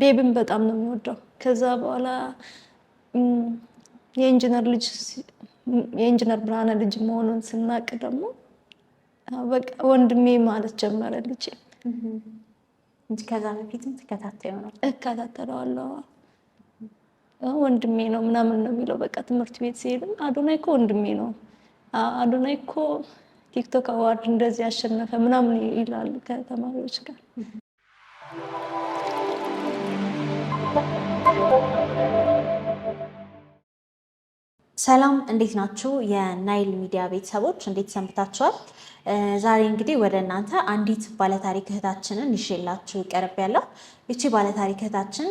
ቤቢም በጣም ነው የሚወደው። ከዛ በኋላ የኢንጂነር ብርሃነ ልጅ መሆኑን ስናቅ ደግሞ በቃ ወንድሜ ማለት ጀመረ ልጅ እንጂ ከዛ በፊትም እከታተለዋለሁ። ወንድሜ ነው ምናምን ነው የሚለው። በቃ ትምህርት ቤት ሲሄድም አዶናይ እኮ ወንድሜ ነው፣ አዶናይ እኮ ቲክቶክ አዋርድ እንደዚህ ያሸነፈ ምናምን ይላሉ ከተማሪዎች ጋር። ሰላም እንዴት ናችሁ? የናይል ሚዲያ ቤተሰቦች እንዴት ሰንብታችኋል? ዛሬ እንግዲህ ወደ እናንተ አንዲት ባለታሪክ እህታችንን ይዤላችሁ ቀርቤያለሁ። ይቺ ባለታሪክ እህታችን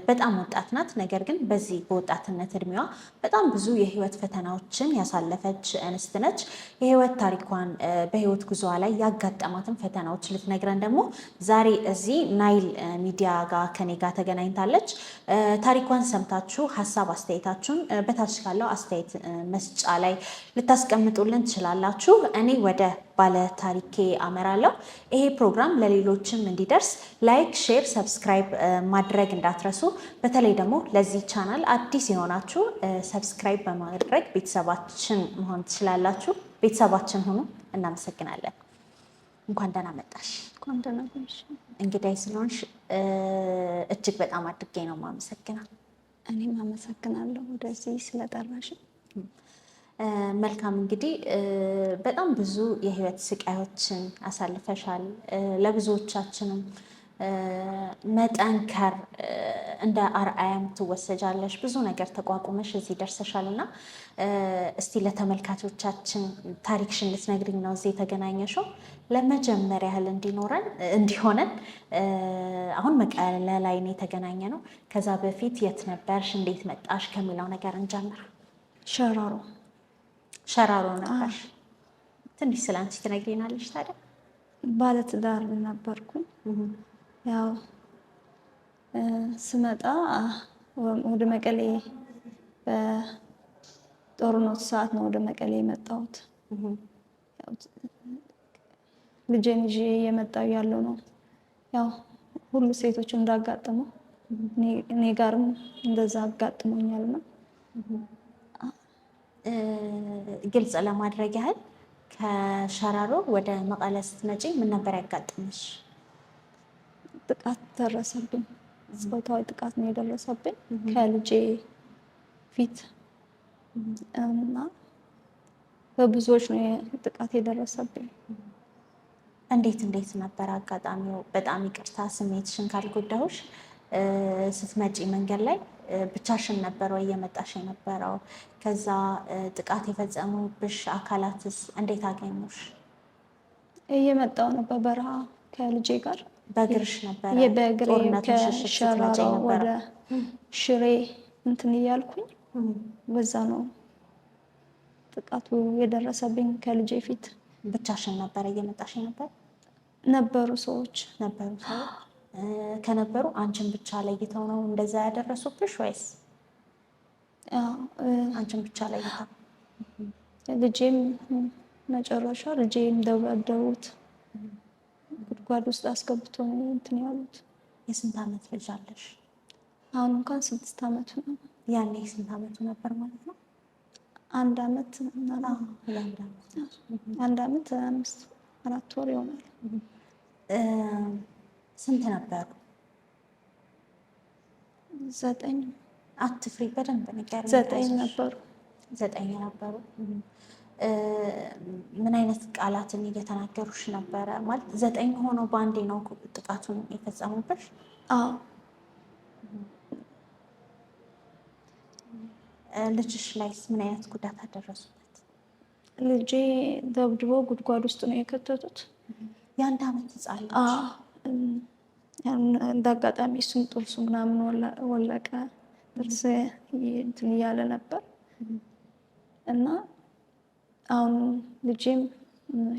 በጣም ወጣት ናት። ነገር ግን በዚህ በወጣትነት እድሜዋ በጣም ብዙ የህይወት ፈተናዎችን ያሳለፈች እንስት ነች። የህይወት ታሪኳን በህይወት ጉዞዋ ላይ ያጋጠማትን ፈተናዎች ልትነግረን ደግሞ ዛሬ እዚህ ናይል ሚዲያ ጋር ከኔ ጋር ተገናኝታለች። ታሪኳን ሰምታችሁ ሀሳብ አስተያየታችሁን በታች ካለው አስተያየት መስጫ ላይ ልታስቀምጡልን ትችላላችሁ። እኔ ወደ ባለ ታሪኬ አመራለሁ። ይሄ ፕሮግራም ለሌሎችም እንዲደርስ ላይክ፣ ሼር፣ ሰብስክራይብ ማድረግ እንዳትረሱ። በተለይ ደግሞ ለዚህ ቻናል አዲስ የሆናችሁ ሰብስክራይብ በማድረግ ቤተሰባችን መሆን ትችላላችሁ። ቤተሰባችን ሁኑ። እናመሰግናለን። እንኳን ደህና መጣሽ። እንኳን ደህና ቆየሽ። እንግዳይ ስለሆንሽ እጅግ በጣም አድርጌ ነው የማመሰግነው። እኔም አመሰግናለሁ ወደዚህ ስለጠራሽ። መልካም እንግዲህ በጣም ብዙ የህይወት ስቃዮችን አሳልፈሻል። ለብዙዎቻችንም መጠንከር እንደ አርአያም ትወሰጃለሽ። ብዙ ነገር ተቋቁመሽ እዚህ ደርሰሻል እና እስቲ ለተመልካቾቻችን ታሪክሽን ልትነግሪኝ ነው እዚህ የተገናኘሽው። ለመጀመሪያ ያህል እንዲሆነን አሁን መቀለ ላይ ነው የተገናኘ ነው። ከዛ በፊት የት ነበርሽ? እንዴት መጣሽ? ከሚለው ነገር እንጀምር። ሸራሮ ነበርሽ። ትንሽ ስለ አንቺ ትነግሪናለሽ ታዲያ? ባለትዳር ነበርኩኝ። ያው ስመጣ ወደ መቀሌ በጦርነቱ ሰዓት ነው ወደ መቀሌ የመጣሁት። ልጄን ይዤ የመጣሁ ያለው ነው። ያው ሁሉ ሴቶች እንዳጋጥመው እኔ ጋርም እንደዛ አጋጥሞኛልና ግልጽ ለማድረግ ያህል ከሸራሮ ወደ መቀለ ስትመጪ ምን ነበር ያጋጥምሽ? ጥቃት ደረሰብኝ። ጾታዊ ጥቃት ነው የደረሰብኝ ከልጄ ፊት እና በብዙዎች ነው ጥቃት የደረሰብኝ። እንዴት ነበር አጋጣሚው? በጣም ይቅርታ ስሜትሽን ካልጎዳሁሽ። ስትመጪ መንገድ ላይ ብቻሽን ነበር ወይ እየመጣሽ የነበረው? ከዛ ጥቃት የፈጸሙብሽ አካላትስ እንዴት አገኙሽ? እየመጣሁ ነበር በረሃ ከልጄ ጋር። በእግርሽ ነበር? በእግሬ ከሸራሮ ወደ ሽሬ እንትን እያልኩኝ በዛ ነው ጥቃቱ የደረሰብኝ ከልጄ ፊት። ብቻሽን ነበር እየመጣሽ ነበር? ነበሩ ሰዎች። ከነበሩ አንቺን ብቻ ለይተው ነው እንደዛ ያደረሱብሽ ወይስ አንቺን ብቻ ለይተው? ልጄም መጨረሻ ልጄም ደበደቡት፣ ጉድጓድ ውስጥ አስገብቶ ነው እንትን ያሉት። የስንት ዓመት ልጅ አለሽ? አሁን እንኳን 6 ዓመቱ ነው። ያኔ ስንት ዓመቱ ነበር ማለት ነው? 1 ዓመት እና 1 ዓመት 4 ወር ይሆናል። ስንት ነበሩ? 9። አትፍሪ፣ በደንብ ንገሪኝ። 9 ነበሩ። 9 ነበሩ። ምን አይነት ቃላትን እየተናገሩሽ ነበረ? ማለት 9 ሆኖ በአንዴ ነው ጥቃቱን የፈጸሙብሽ? አዎ። ልጅሽ ላይስ ምን አይነት ጉዳት አደረሱበት? ልጄ ደብድቦ ጉድጓድ ውስጥ ነው የከተቱት። የ1 ዓመት ህፃን ልጅ? እንደ አጋጣሚ እሱም ጥርሱ ምናምን ወለቀ። ጥርስ እንትን እያለ ነበር እና አሁን ልጄም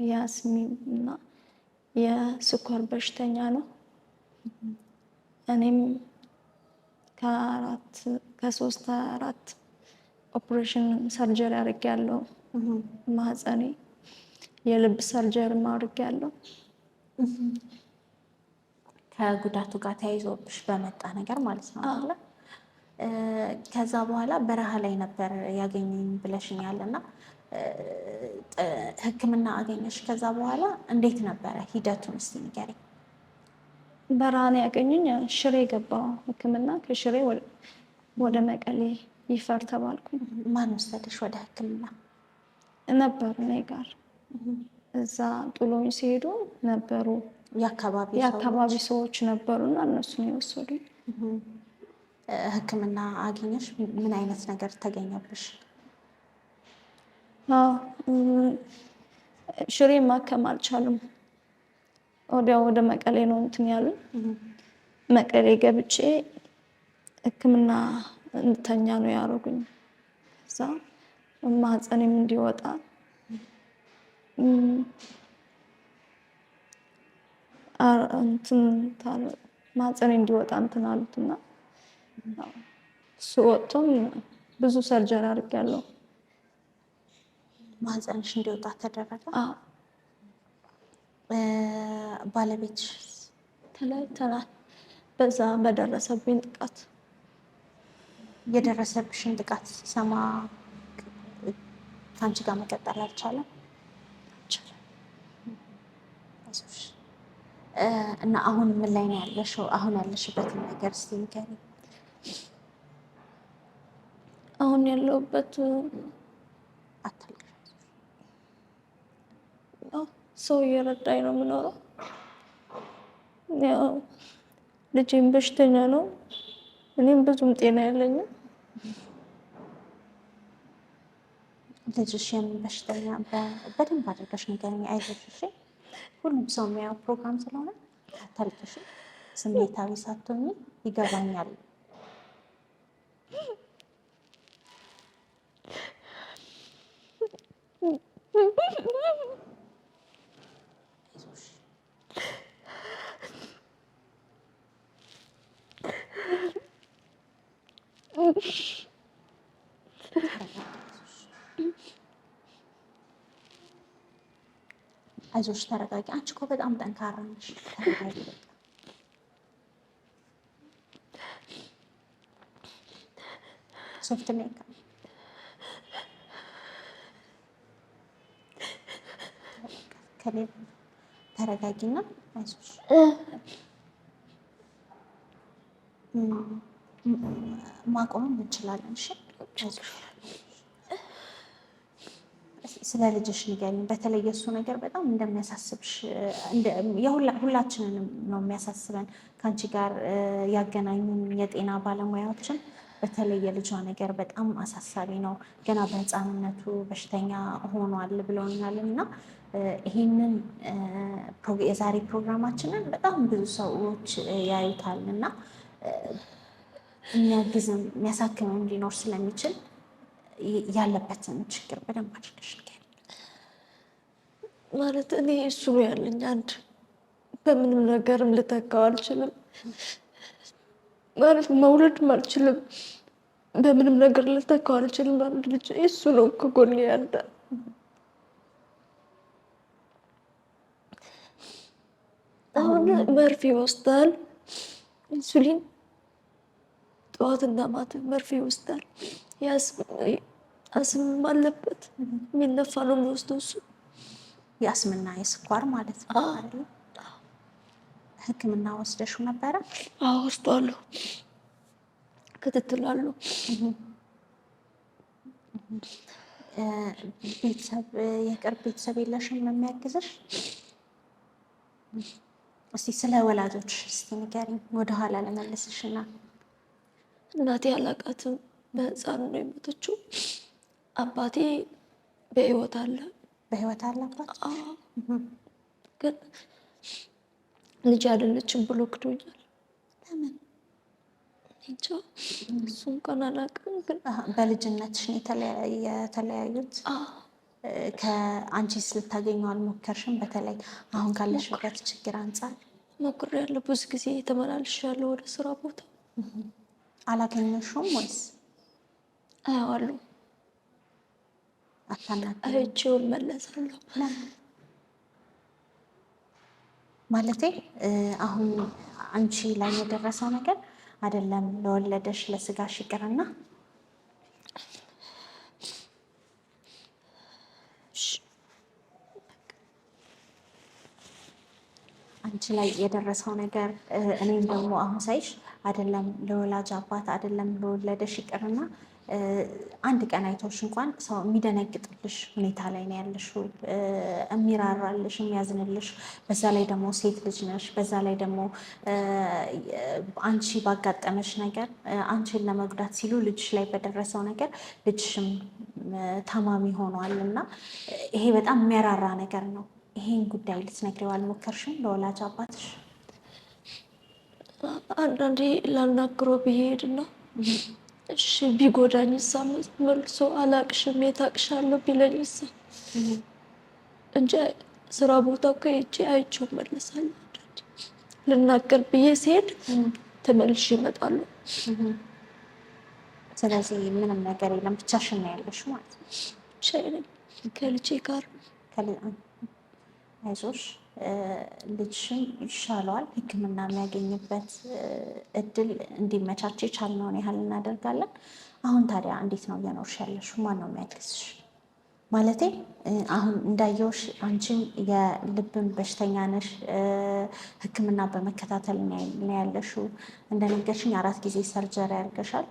የአስሚ እና የስኳር በሽተኛ ነው። እኔም ከ3 4 ኦፕሬሽን ሰርጀሪ አድርጌያለሁ። ማህፀኔ የልብ ሰርጀሪ አድርጌያለሁ። ከጉዳቱ ጋር ተያይዞብሽ በመጣ ነገር ማለት ነው አይደለ? ከዛ በኋላ በረሃ ላይ ነበር ያገኘኝ ብለሽኛል እና ሕክምና አገኘሽ። ከዛ በኋላ እንዴት ነበረ ሂደቱን እስቲ ንገሪኝ። በረሃ ነው ያገኙኝ። ሽሬ ገባሁ ሕክምና። ከሽሬ ወደ መቀሌ ይፈር ተባልኩኝ። ማን ወሰደሽ ወደ ሕክምና? ነበሩ እኔ ጋር እዛ ጥሎኝ ሲሄዱ ነበሩ የአካባቢ ሰዎች ነበሩና እነሱ ነው የወሰዱኝ። ሕክምና አገኘሽ? ምን አይነት ነገር ተገኘብሽ? ሽሬ ማከም አልቻሉም። ወዲያው ወደ መቀሌ ነው እንትን ያሉ። መቀሌ ገብቼ ሕክምና እንድተኛ ነው ያደረጉኝ። እዛ ማህፀኔም እንዲወጣ ማህፀኔ እንዲወጣ እንትን አሉትና እሱ ወጥቶም ብዙ ሰርጀሪ አድርጌያለሁ። ማህፀንሽ እንዲወጣ ተደረገ? ባለቤትሽ? ተለያይተናል። በዛ በደረሰብኝ ጥቃት። የደረሰብሽን ጥቃት ሲሰማ ከአንቺ ጋር መቀጠል አልቻለም? እና አሁን ምን ላይ ነው ያለሽው? አሁን ያለሽበትን ነገር እስኪ ንገሪኝ። አሁን ያለሁበት ሰው እየረዳኝ ነው የምኖረው። ያው ልጄም በሽተኛ ነው፣ እኔም ብዙም ጤና የለኝም። ልጅሽ የምን በሽተኛ? በደንብ አድርገሽ ንገሪኝ። አይዞሽ እሺ። ሁሉም ሰው የሚያየው ፕሮግራም ስለሆነ አታልቅሽ፣ ስሜታዊ ሳትሆኚ ይገባኛል። አይዞሽ፣ ተረጋጊ። አንቺ እኮ በጣም ጠንካራ ነሽ። ተረጋጊ። ሶፍት ሜክ ከሌለ ተረጋጊና አይዞሽ። ማቆም እንችላለን። እሺ አይዞሽ። ስለ ልጅሽ ንገሪኝ። በተለይ የእሱ ነገር በጣም እንደሚያሳስብሽ ሁላችንንም ነው የሚያሳስበን። ከአንቺ ጋር ያገናኙን የጤና ባለሙያዎችን በተለይ የልጇ ነገር በጣም አሳሳቢ ነው። ገና በሕፃንነቱ በሽተኛ ሆኗል ብለውኛል እና ይህንን የዛሬ ፕሮግራማችንን በጣም ብዙ ሰዎች ያዩታል እና የሚያግዝም የሚያሳክምም ሊኖር ስለሚችል ያለበትን ችግር በደንብ አድርገሽ ንገሪኝ። ማለት እኔ እሱ ነው ያለኝ አንድ፣ በምንም ነገርም ልተካው አልችልም። ማለት መውለድም አልችልም፣ በምንም ነገር ልተካው አልችልም። አንድ ልጅ እሱ ነው ከጎኔ ያለ። አሁን መርፌ ይወስዳል፣ ኢንሱሊን ጠዋትና ማታ መርፌ ይወስዳል። አስምም አለበት፣ የሚነፋ ነው የሚወስደው እሱ። የአስምና የስኳር ማለት ነው አይደል? ሕክምና ወስደሽው ነበረ? አዎ ወስዷለሁ፣ ክትትል አለው። ቤተሰብ፣ የቅርብ ቤተሰብ የለሽም የሚያግዝሽ? እስቲ ስለ ወላጆች እስቲ ንገሪኝ፣ ወደኋላ ለመለስሽና። እናቴ አላውቃትም፣ በህፃኑ ነው የሞተችው። አባቴ በህይወት አለ። በህይወት አለ አባት? ግን ልጅ አይደለችም ብሎ ክዶኛል። ለምን? እንጃ፣ እሱ እንኳን አላውቅም። ግን በልጅነትሽ ነው የተለያዩት? ከአንቺስ ልታገኘው አልሞከርሽም? በተለይ አሁን ካለሽበት ችግር አንጻር። ሞክሬያለሁ፣ ብዙ ጊዜ ተመላልሻለሁ ወደ ስራ ቦታ። አላገኘሽውም ወይስ? አያዋለሁ፣ አታናግሪውም? አይቼው እመለሳለሁ። ማለቴ አሁን አንቺ ላይ የደረሰው ነገር አይደለም ለወለደሽ ለስጋሽ ይቅርና አንቺ ላይ የደረሰው ነገር እኔም ደግሞ አሁን ሳይሽ አይደለም ለወላጅ አባት አይደለም ለወለደሽ ይቅርና አንድ ቀን አይቶሽ እንኳን ሰው የሚደነግጥልሽ ሁኔታ ላይ ነው ያለሽው፣ የሚራራልሽ የሚያዝንልሽ። በዛ ላይ ደግሞ ሴት ልጅ ነሽ። በዛ ላይ ደግሞ አንቺ ባጋጠመሽ ነገር አንቺን ለመጉዳት ሲሉ ልጅሽ ላይ በደረሰው ነገር ልጅሽም ታማሚ ሆኗል እና ይሄ በጣም የሚያራራ ነገር ነው። ይሄን ጉዳይ ልትነግሪው አልሞከርሽም ለወላጅ አባትሽ? አንዳንዴ ላናግሮ ብሄድ ነው እሺ ቢጎዳኝ ሳ መልሶ አላቅሽም የታቅሻለሁ ቢለኝ ሳ እንጂ ስራ ቦታ እኮ ሄጄ አይቼው እመለሳለሁ። ልናገር ብዬ ሲሄድ ተመልሼ እመጣለሁ። ስለዚህ ምንም ነገር የለም፣ ብቻሽን ነው ያለሽ ማለት ነው? ብቻዬን ከልጄ ጋር። አይዞሽ፣ ልጅሽም ይሻለዋል። ሕክምና የሚያገኝበት እድል እንዲመቻች የቻልነውን ያህል እናደርጋለን። አሁን ታዲያ እንዴት ነው እየኖርሽ ያለሽ? ማን ነው የሚያግዝሽ? ማለቴ አሁን እንዳየውሽ አንቺም የልብን በሽተኛ ነሽ፣ ሕክምና በመከታተል ነው ያለሽው። እንደነገርሽኝ 4 ጊዜ ሰርጀሪ ያርገሻል።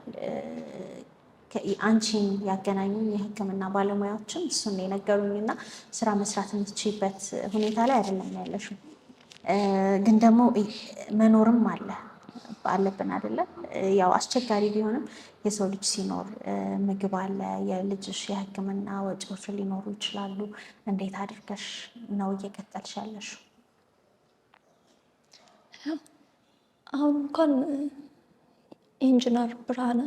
አንቺን ያገናኙኝ የህክምና ባለሙያዎችም እሱን የነገሩኝ እና ስራ መስራት የምትችይበት ሁኔታ ላይ አይደለም ያለሽው። ግን ደግሞ መኖርም አለብን አይደለም። ያው አስቸጋሪ ቢሆንም የሰው ልጅ ሲኖር ምግብ አለ፣ የልጅሽ የህክምና ወጪዎች ሊኖሩ ይችላሉ። እንዴት አድርገሽ ነው እየቀጠልሽ ያለሽው? አሁን እንኳን ኢንጂነር ብርሃነ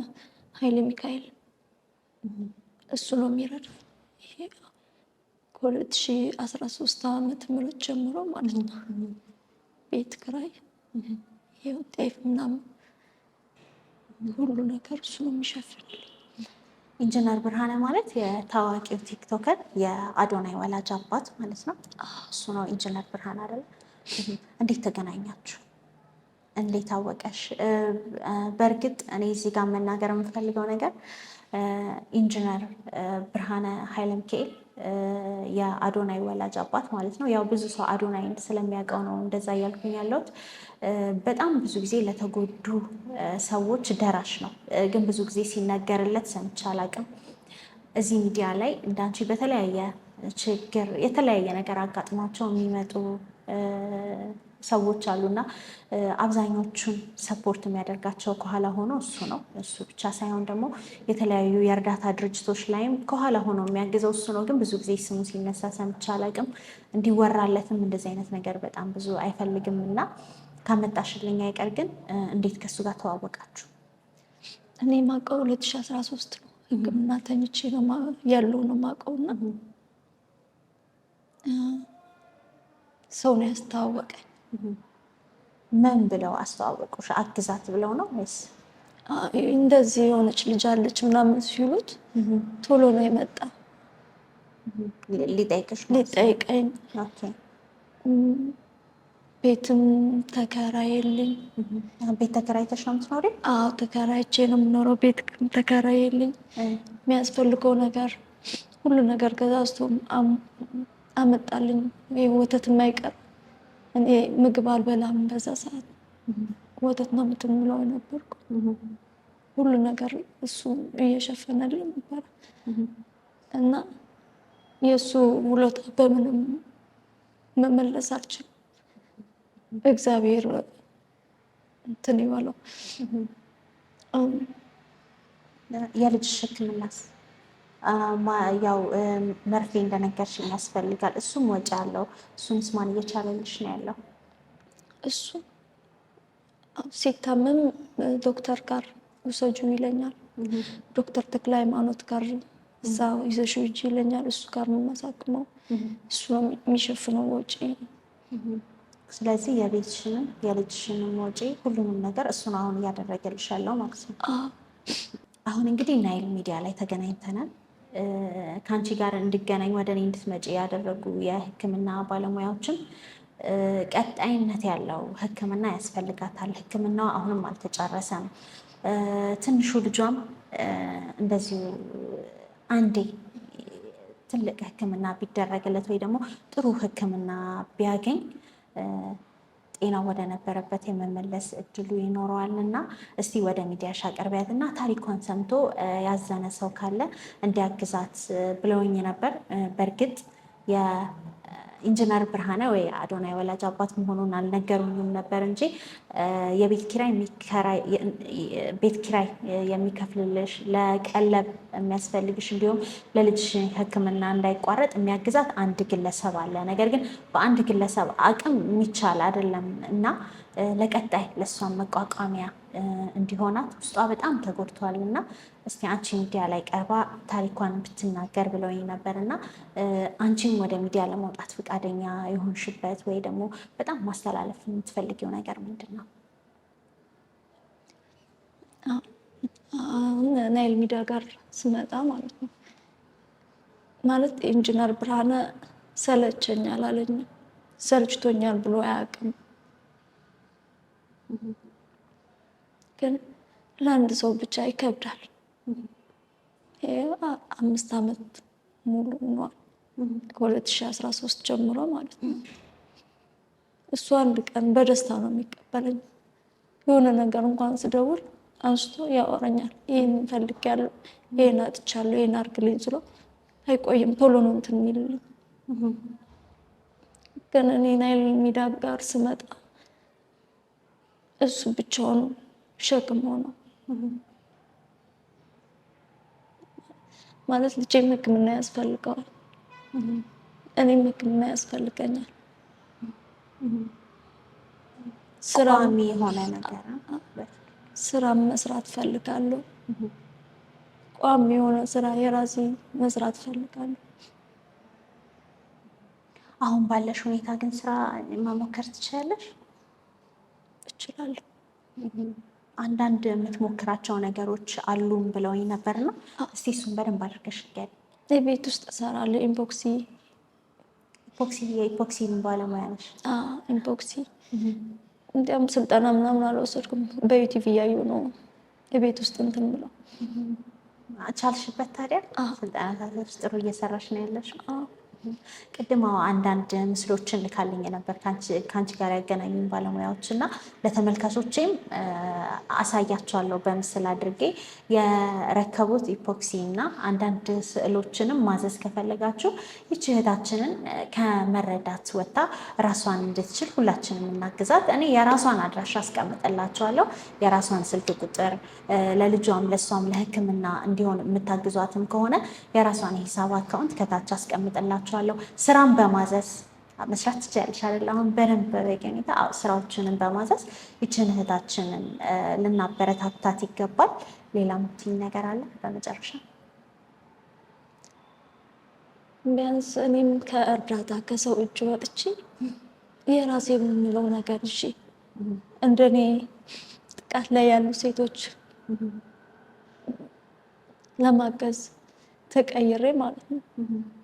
ኃይለ ሚካኤል እሱ ነው የሚረዳው። ይሄ ከ2013 ዓመተ ምህረት ጀምሮ ማለት ነው። ቤት ኪራይ፣ ይሄው ጤፍ ምናምን ሁሉ ነገር እሱ ነው የሚሸፍንልኝ። ኢንጂነር ብርሃነ ማለት የታዋቂው ቲክቶከር የአዶናይ ወላጅ አባት ማለት ነው። እሱ ነው ኢንጂነር ብርሃነ አይደል? እንዴት ተገናኛችሁ? እንዴት አወቀሽ? በእርግጥ እኔ እዚህ ጋር መናገር የምፈልገው ነገር ኢንጂነር ብርሃነ ኃይለ ሚካኤል የአዶናይ ወላጅ አባት ማለት ነው። ያው ብዙ ሰው አዶናይን ስለሚያውቀው ነው እንደዛ እያልኩኝ ያለሁት። በጣም ብዙ ጊዜ ለተጎዱ ሰዎች ደራሽ ነው፣ ግን ብዙ ጊዜ ሲነገርለት ሰምቼ አላውቅም። እዚህ ሚዲያ ላይ እንዳንቺ በተለያየ ችግር የተለያየ ነገር አጋጥሟቸው የሚመጡ ሰዎች አሉና አብዛኞቹን ሰፖርት የሚያደርጋቸው ከኋላ ሆኖ እሱ ነው። እሱ ብቻ ሳይሆን ደግሞ የተለያዩ የእርዳታ ድርጅቶች ላይም ከኋላ ሆኖ የሚያግዘው እሱ ነው። ግን ብዙ ጊዜ ስሙ ሲነሳ ሰምቼ አላውቅም። እንዲወራለትም እንደዚህ አይነት ነገር በጣም ብዙ አይፈልግም እና ካመጣሽልኝ አይቀር ግን እንዴት ከእሱ ጋር ተዋወቃችሁ? እኔ ማውቀው 2013 ነው። ሕክምና ተኝቼ ነው ያለው ነው ማውቀውና ሰው ነው ያስተዋወቀኝ። ምን ብለው አስተዋወቁሽ? አግዛት ብለው ነው ወይስ እንደዚህ የሆነች ልጅ አለች ምናምን ሲሉት ቶሎ ነው የመጣ ሊጠይቀኝ። ቤትም ተከራየልኝ። ቤት ተከራይተሽ ነው የምትኖሪው? አዎ ተከራይቼ ነው የምኖረው። ቤት ተከራየልኝ። የሚያስፈልገው ነገር ሁሉ ነገር ገዛዝቶ አመጣልኝ። ወተት የማይቀር እኔ ምግብ አልበላም። በዛ ሰዓት ወተት ነው የምትምለው የነበርኩ። ሁሉ ነገር እሱ እየሸፈነልኝ ነበር እና የእሱ ውለታ በምንም መመለስ አልችልም። እግዚአብሔር እንትን ይበለው። የልጅሽ ሕክምናስ? ያው መርፌ እንደነገርሽኝ ያስፈልጋል። እሱም ወጪ አለው። እሱንስ ማን እየቻለልሽ ነው ያለው? እሱ ሲታመም ዶክተር ጋር ውሰጂው ይለኛል። ዶክተር ተክለ ሃይማኖት ጋር እዛ ይዘሽው ሂጂ ይለኛል። እሱ ጋር ነው የማሳክመው። እሱ ነው የሚሸፍነው ወጪ። ስለዚህ የቤትሽንም የልጅሽንም ወጪ ሁሉንም ነገር እሱ ነው አሁን እያደረገልሽ ያለው ማለት ነው። አሁን እንግዲህ ናይል ሚዲያ ላይ ተገናኝተናል። ከአንቺ ጋር እንድገናኝ ወደ እኔ እንድትመጪ ያደረጉ የሕክምና ባለሙያዎችም ቀጣይነት ያለው ሕክምና ያስፈልጋታል። ሕክምናዋ አሁንም አልተጨረሰም። ትንሹ ልጇም እንደዚሁ አንዴ ትልቅ ሕክምና ቢደረግለት ወይ ደግሞ ጥሩ ሕክምና ቢያገኝ ጤናው ወደ ነበረበት የመመለስ እድሉ ይኖረዋል እና እስቲ ወደ ሚዲያሽ አቅርቢያት እና ታሪኳን ሰምቶ ያዘነ ሰው ካለ እንዲያግዛት ብለውኝ ነበር። በእርግጥ የኢንጂነር ብርሃነ ወይ አዶናይ ወላጅ አባት መሆኑን አልነገሩኝም ነበር እንጂ የቤት ኪራይ የሚከፍልልሽ፣ ለቀለብ የሚያስፈልግሽ እንዲሁም ለልጅሽ ሕክምና እንዳይቋረጥ የሚያግዛት አንድ ግለሰብ አለ። ነገር ግን በአንድ ግለሰብ አቅም የሚቻል አይደለም እና ለቀጣይ ለእሷን መቋቋሚያ እንዲሆናት ውስጧ በጣም ተጎድቷል እና እስቲ አንቺ ሚዲያ ላይ ቀርባ ታሪኳን ብትናገር ብለውኝ ነበር እና አንቺም ወደ ሚዲያ ለመውጣት ፈቃደኛ የሆንሽበት ወይ ደግሞ በጣም ማስተላለፍ የምትፈልጊው ነገር ምንድን ነው? አሁን ናይል ሚዲያ ጋር ስመጣ ማለት ነው ማለት ኢንጂነር ብርሃነ ሰለቸኛል አለኝ። ሰልችቶኛል ብሎ አያውቅም። ግን ለአንድ ሰው ብቻ ይከብዳል። 5 ዓመት ሙሉ ሆኗል ከ2013 ጀምሮ ማለት ነው። እሱ አንድ ቀን በደስታ ነው የሚቀበለኝ። የሆነ ነገር እንኳን ስደውል አንስቶ ያወራኛል። ይህን ፈልጌያለሁ፣ ይህን አጥቻለሁ፣ ይህን አድርግልኝ ስሎ አይቆይም፣ ቶሎ ነው እንትን የሚልልኝ። ግን እኔ ናይል ሚዲያ ጋር ስመጣ እሱ ብቻውን ሸክም ሆኖ ማለት ልጄም ሕክምና ያስፈልገዋል፣ እኔም ሕክምና ያስፈልገኛል። ቋሚ የሆነ ነገር ስራ መስራት ፈልጋለሁ። ቋሚ የሆነ ስራ የራሴ መስራት ፈልጋለሁ። አሁን ባለሽ ሁኔታ ግን ስራ መሞከር ትችላለሽ? እችላለሁ። አንዳንድ የምትሞክራቸው ነገሮች አሉም ብለውኝ ነበርና እስቲ እሱን በደንብ አድርገሽ ንገሪ። የቤት ውስጥ እሰራለሁ። የኢፖክሲ ባለሙያ ነሽ? ኢፖክሲ እንዲያውም ስልጠና ምናምን አልወሰድኩም። በዩቲቪ እያዩ ነው የቤት ውስጥ እንትን ብለው። ቻልሽበት ታዲያ? ስልጠና ጥሩ እየሰራሽ ነው ያለሽ? ቅድም አንዳንድ ምስሎችን ልካልኝ ነበር ከአንቺ ጋር ያገናኙን ባለሙያዎች እና ለተመልካቾችም አሳያቸዋለሁ በምስል አድርጌ የረከቡት ኢፖክሲ እና አንዳንድ ስዕሎችንም ማዘዝ ከፈለጋችሁ ይህች እህታችንን ከመረዳት ወጥታ ራሷን እንድትችል ሁላችንም እናግዛት። እኔ የራሷን አድራሻ አስቀምጥላችኋለሁ፣ የራሷን ስልክ ቁጥር ለልጇም ለእሷም ለሕክምና እንዲሆን የምታግዟትም ከሆነ የራሷን የሂሳብ አካውንት ከታች አስቀምጥላችሁ። ስራን በማዘዝ መስራት ትችላለሽ አይደል? አሁን በደንብ በበቂ ሁኔታ ስራዎችንን በማዘዝ ይችን እህታችንን ልናበረታታት ይገባል። ሌላ የምትይኝ ነገር አለ በመጨረሻ? ቢያንስ እኔም ከእርዳታ ከሰው እጅ ወጥቼ የራሴ የምንለው ነገር እሺ፣ እንደኔ ጥቃት ላይ ያሉ ሴቶች ለማገዝ ተቀይሬ ማለት ነው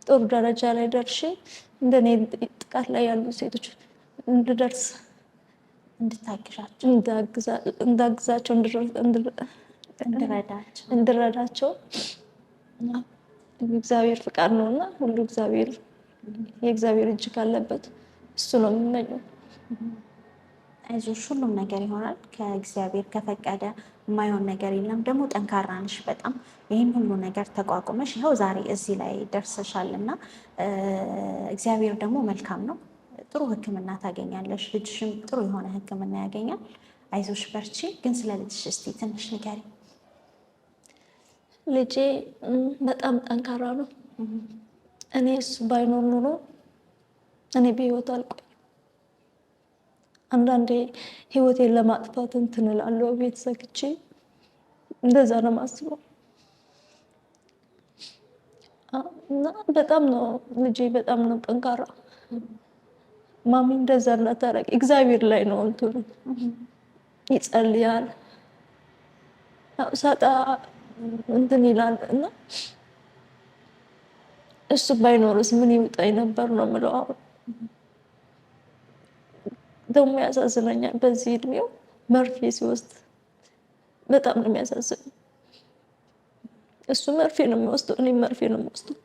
ጥሩ ደረጃ ላይ ደርሼ እንደኔ ጥቃት ላይ ያሉ ሴቶች እንድደርስ እንዳግዛቸው እንድረዳቸው እግዚአብሔር ፍቃድ ነው እና ሁሉ የእግዚአብሔር እጅ ካለበት እሱ ነው የምመኘው። አይዞሽ፣ ሁሉም ነገር ይሆናል ከእግዚአብሔር ከፈቀደ። የማይሆን ነገር የለም። ደግሞ ጠንካራ ነሽ በጣም። ይህን ሁሉ ነገር ተቋቁመሽ ይኸው ዛሬ እዚህ ላይ ደርሰሻል እና እግዚአብሔር ደግሞ መልካም ነው። ጥሩ ሕክምና ታገኛለሽ። ልጅሽም ጥሩ የሆነ ሕክምና ያገኛል። አይዞሽ፣ በርቺ። ግን ስለ ልጅሽ እስቲ ትንሽ ንገሪ። ልጄ በጣም ጠንካራ ነው። እኔ እሱ ባይኖር ኑሮ እኔ በህይወት አልቆይም። አንዳንዴ ህይወቴን ለማጥፋት እንትን እላለሁ ቤት ዘግቼ፣ እንደዛ ነው የማስበው። እና በጣም ነው ልጄ በጣም ነው ጠንካራ። ማሚ እንደዛ እንዳታረቂ እግዚአብሔር ላይ ነው እንትኑ ይጸልያል፣ ሳጣ እንትን ይላል እና እሱ ባይኖርስ ምን ይውጣኝ ነበር ነው የምለው። አሁን ደግሞ ያሳዝነኛል። በዚህ እድሜው መርፌ ሲወስድ በጣም ነው የሚያሳዝነው። እሱ መርፌ ነው የሚወስደው፣ እኔም መርፌ ነው የምወስደው።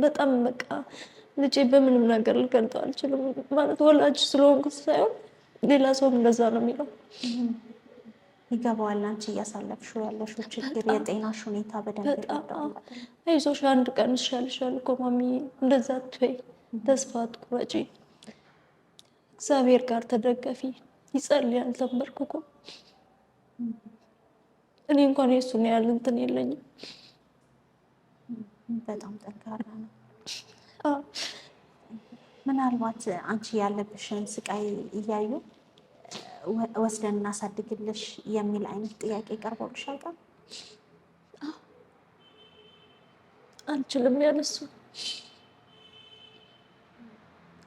በጣም በቃ ልጄ በምንም ነገር ልገልጠው አልችልም። ማለት ወላጅ ስለሆንኩት ሳይሆን ሌላ ሰውም እንደዛ ነው የሚለው። ይገባዋል። አንቺ እያሳለፍሽው ያለሽው ችግር የጤናሽ ሁኔታ በደንብ ይገባዋል። አይዞሽ አንድ ቀን ይሻልሻል እኮ ማሚ፣ እንደዛ አትበይ፣ ተስፋ አትቁረጪ፣ እግዚአብሔር ጋር ተደገፊ፣ ይጸልያል ተንበርክኮ። እኔ እንኳን የሱን ያህል እንትን የለኝም። በጣም ጠንካራ ነው። ምናልባት አንቺ ያለብሽን ስቃይ እያዩ ወስደን እናሳድግልሽ የሚል አይነት ጥያቄ ቀርቦልሽ አልቃ? አልችልም ያለሱ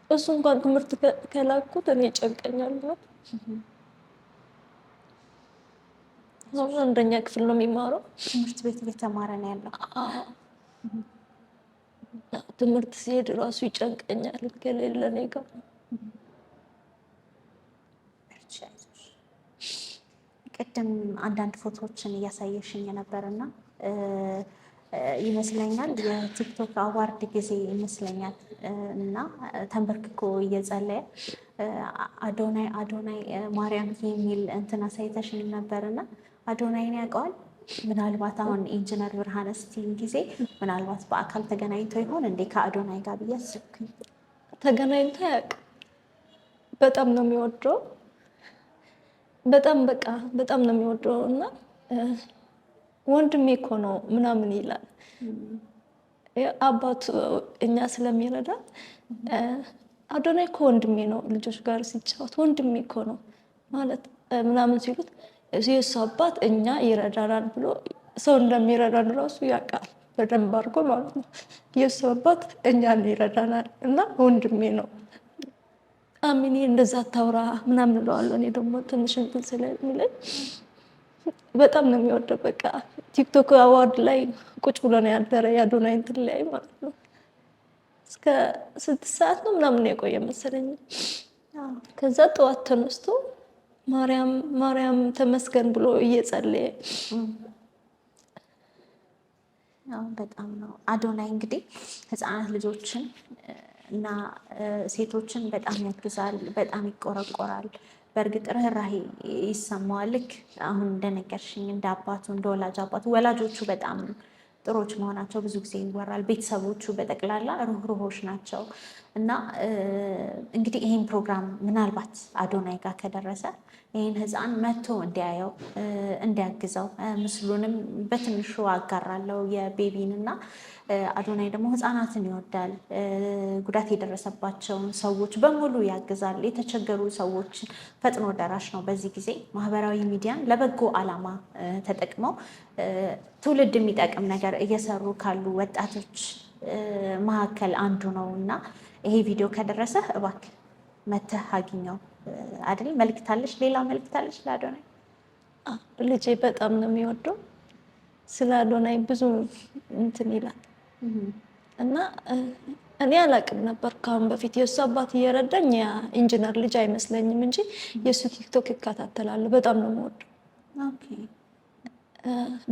እሱ እንኳን ትምህርት ከላኩት እኔ ይጨንቀኛል ነው። አሁን አንደኛ ክፍል ነው የሚማረው። ትምህርት ቤት እየተማረ ነው ያለው። ትምህርት ሲሄድ ራሱ ይጨንቀኛል ከሌለ እኔ ጋር። ቅድም አንዳንድ ፎቶዎችን እያሳየሽኝ ነበርና ይመስለኛል የቲክቶክ አዋርድ ጊዜ ይመስለኛል እና ተንበርክኮ እየጸለየ አዶናይ አዶናይ ማርያም የሚል እንትን አሳይተሽኝ ነበርና አዶናይን ያውቀዋል? ምናልባት አሁን ኢንጂነር ብርሃነ ስቲን ጊዜ ምናልባት በአካል ተገናኝቶ ይሆን እንዴ ከአዶናይ ጋር ብዬ አስብኩኝ። ተገናኝቶ ያውቅ። በጣም ነው የሚወደው፣ በጣም በቃ በጣም ነው የሚወደው እና ወንድሜ እኮ ነው ምናምን ይላል። አባቱ እኛ ስለሚረዳ አዶናይ እኮ ወንድሜ ነው፣ ልጆች ጋር ሲጫወት ወንድሜ እኮ ነው ማለት ምናምን ሲሉት የእሱ አባት እኛ ይረዳናል ብሎ ሰው እንደሚረዳን ራሱ ያውቃል በደንብ አድርጎ ማለት ነው። የእሱ አባት እኛን ይረዳናል እና ወንድሜ ነው። አሚኔ እንደዛ አታውራ ምናምን እለዋለሁ። እኔ ደግሞ ትንሽ እንትን ስለሚለኝ በጣም ነው የሚወደው። በቃ ቲክቶክ አዋርድ ላይ ቁጭ ብሎ ነው ያደረ የአዶናይ እንትን ላይ ማለት ነው። እስከ 6 ሰዓት ነው ምናምን የቆየ መሰለኝ። ከዛ ጠዋት ተነስቶ ማርያም ማርያም ተመስገን ብሎ እየጸለየ በጣም ነው። አዶናይ እንግዲህ ህፃናት ልጆችን እና ሴቶችን በጣም ያግዛል፣ በጣም ይቆረቆራል። በእርግጥ ርህራሄ ይሰማዋል። ልክ አሁን እንደነገርሽኝ እንደ አባቱ እንደ ወላጅ አባቱ ወላጆቹ በጣም ጥሮች መሆናቸው ብዙ ጊዜ ይወራል። ቤተሰቦቹ በጠቅላላ ሩህሩሆች ናቸው እና እንግዲህ ይህን ፕሮግራም ምናልባት አዶናይ ጋር ከደረሰ ይህን ህፃን መጥቶ እንዲያየው እንዲያግዘው ምስሉንም በትንሹ አጋራለው የቤቢን እና አዶናይ ደግሞ ህፃናትን ይወዳል። ጉዳት የደረሰባቸውን ሰዎች በሙሉ ያግዛል። የተቸገሩ ሰዎችን ፈጥኖ ደራሽ ነው። በዚህ ጊዜ ማህበራዊ ሚዲያን ለበጎ ዓላማ ተጠቅመው ትውልድ የሚጠቅም ነገር እየሰሩ ካሉ ወጣቶች መካከል አንዱ ነው እና ይሄ ቪዲዮ ከደረሰ እባክህ መተህ አግኘው አይደል? መልዕክት አለሽ? ሌላ መልዕክት አለሽ ለአዶናይ? ልጄ በጣም ነው የሚወደው። ስለ አዶናይ ብዙ እንትን ይላል እና እኔ አላውቅም ነበር ከአሁን በፊት። የእሱ አባት እየረዳኝ ያ ኢንጂነር ልጅ አይመስለኝም እንጂ የእሱ ቲክቶክ ይከታተላሉ። በጣም ነው የሚወደው።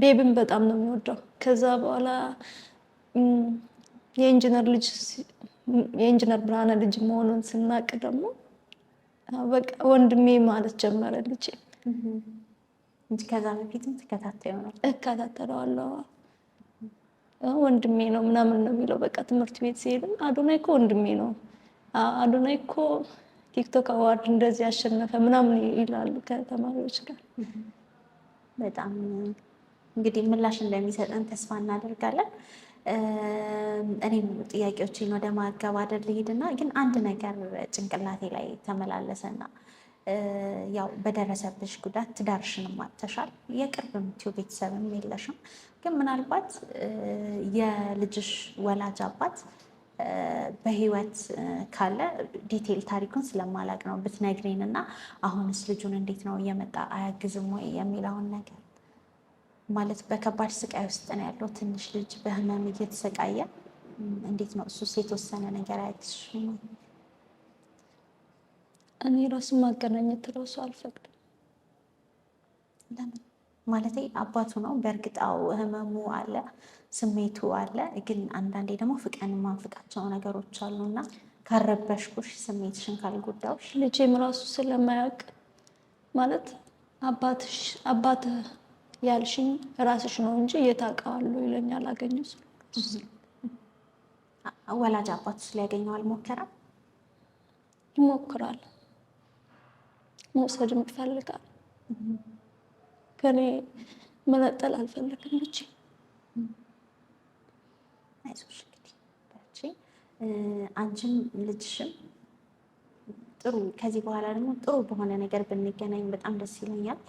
ቤብን በጣም ነው የሚወደው። ከዛ በኋላ የኢንጂነር ብርሃነ ልጅ መሆኑን ስናቅ ደግሞ በቃ ወንድሜ ማለት ጀመረ ልጄ እንጂ ከዛ በፊትም ተከታተዩ ነው? እከታተለዋለሁ። ወንድሜ ነው ምናምን ነው የሚለው። በቃ ትምህርት ቤት ሲሄድም አዶናይ እኮ ወንድሜ ነው፣ አዶናይ እኮ ቲክቶክ አዋርድ እንደዚህ ያሸነፈ ምናምን ይላሉ ከተማሪዎች ጋር። በጣም እንግዲህ ምላሽ እንደሚሰጠን ተስፋ እናደርጋለን። እኔም ጥያቄዎችን ወደ ማገባደድ ልሂድና ግን አንድ ነገር ጭንቅላቴ ላይ ተመላለሰና ያው በደረሰብሽ ጉዳት ትዳርሽንም አጥተሻል። የቅርብ የምትይው ቤተሰብም የለሽም። ግን ምናልባት የልጅሽ ወላጅ አባት በህይወት ካለ ዲቴል ታሪኩን ስለማላቅ ነው ብትነግሪን እና አሁንስ ልጁን እንዴት ነው እየመጣ አያግዝም ወይ የሚለውን ነገር። ማለት በከባድ ስቃይ ውስጥ ነው ያለው ትንሽ ልጅ በህመም እየተሰቃየ እንዴት ነው እሱስ የተወሰነ ነገር አይተሽ? እኔ ራሱ ማገናኘት ራሱ አልፈቅድም። ለምን ማለቴ አባቱ ነው በእርግጣው ህመሙ አለ ስሜቱ አለ። ግን አንዳንዴ ደግሞ ፍቅርን ማንፍቃቸው ነገሮች አሉና ካረበሽኩሽ ስሜትሽን ካልጎዳውሽ ልጄም ራሱ ስለማያውቅ ማለት አባትህ ያልሽኝ ራስሽ ነው እንጂ የታውቀዋለሁ ይለኛል። አገኘው ወላጅ አባቱ ሊያገኘው አልሞከረም? ይሞክራል፣ መውሰድም ይፈልጋል። ከኔ መነጠል አልፈለግም። ልጄ አይዞሽ እንግዲህ በርቺ። አንቺም ልጅሽም ጥሩ ከዚህ በኋላ ደግሞ ጥሩ በሆነ ነገር ብንገናኝ በጣም ደስ ይለኛል።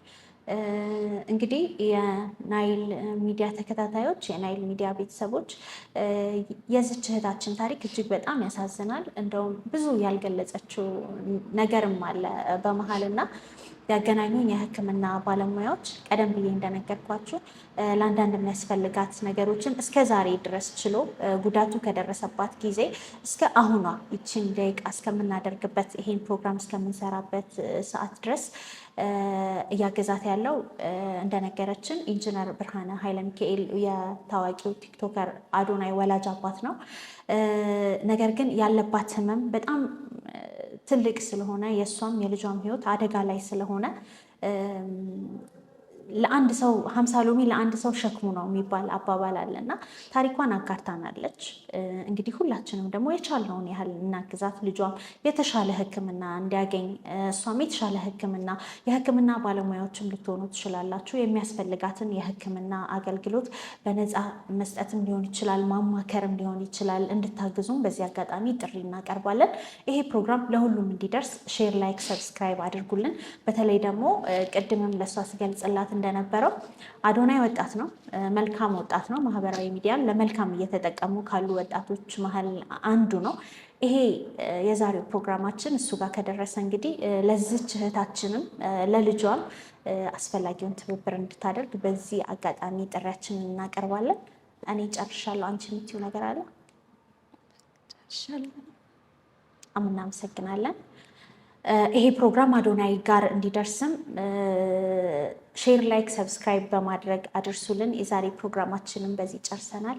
እንግዲህ የናይል ሚዲያ ተከታታዮች፣ የናይል ሚዲያ ቤተሰቦች የዚች እህታችን ታሪክ እጅግ በጣም ያሳዝናል። እንደውም ብዙ ያልገለጸችው ነገርም አለ በመሀልና ያገናኙኝ የሕክምና ባለሙያዎች ቀደም ብዬ እንደነገርኳችሁ ለአንዳንድ የሚያስፈልጋት ነገሮችን እስከ ዛሬ ድረስ ችሎ ጉዳቱ ከደረሰባት ጊዜ እስከ አሁኗ ይችን ደቂቃ እስከምናደርግበት ይሄን ፕሮግራም እስከምንሰራበት ሰዓት ድረስ እያገዛት ያለው እንደነገረችን ኢንጂነር ብርሃነ ኃይለ ሚካኤል የታዋቂው ቲክቶከር አዶናይ ወላጅ አባት ነው። ነገር ግን ያለባት ህመም በጣም ትልቅ ስለሆነ የእሷም የልጇም ህይወት አደጋ ላይ ስለሆነ ለአንድ ሰው 50 ሎሚ ለአንድ ሰው ሸክሙ ነው የሚባል አባባል አለና ታሪኳን አጋርታናለች። እንግዲህ ሁላችንም ደግሞ የቻልነውን ያህል እናግዛት። ልጇም የተሻለ ሕክምና እንዲያገኝ እሷም የተሻለ ሕክምና የሕክምና ባለሙያዎችም ልትሆኑ ትችላላችሁ። የሚያስፈልጋትን የሕክምና አገልግሎት በነፃ መስጠትም ሊሆን ይችላል፣ ማማከርም ሊሆን ይችላል። እንድታግዙም በዚህ አጋጣሚ ጥሪ እናቀርባለን። ይሄ ፕሮግራም ለሁሉም እንዲደርስ ሼር፣ ላይክ፣ ሰብስክራይብ አድርጉልን። በተለይ ደግሞ ቅድምም ለእሷ ስገልጽላት እንደነበረው አዶናይ ወጣት ነው፣ መልካም ወጣት ነው። ማህበራዊ ሚዲያን ለመልካም እየተጠቀሙ ካሉ ወጣቶች መሀል አንዱ ነው። ይሄ የዛሬው ፕሮግራማችን እሱ ጋር ከደረሰ እንግዲህ ለዚች እህታችንም ለልጇም አስፈላጊውን ትብብር እንድታደርግ በዚህ አጋጣሚ ጥሪያችንን እናቀርባለን። እኔ ጨርሻለሁ። አንቺ የምትይው ነገር አለ? እናመሰግናለን። ይሄ ፕሮግራም አዶናይ ጋር እንዲደርስም ሼር፣ ላይክ፣ ሰብስክራይብ በማድረግ አድርሱልን። የዛሬ ፕሮግራማችንን በዚህ ጨርሰናል።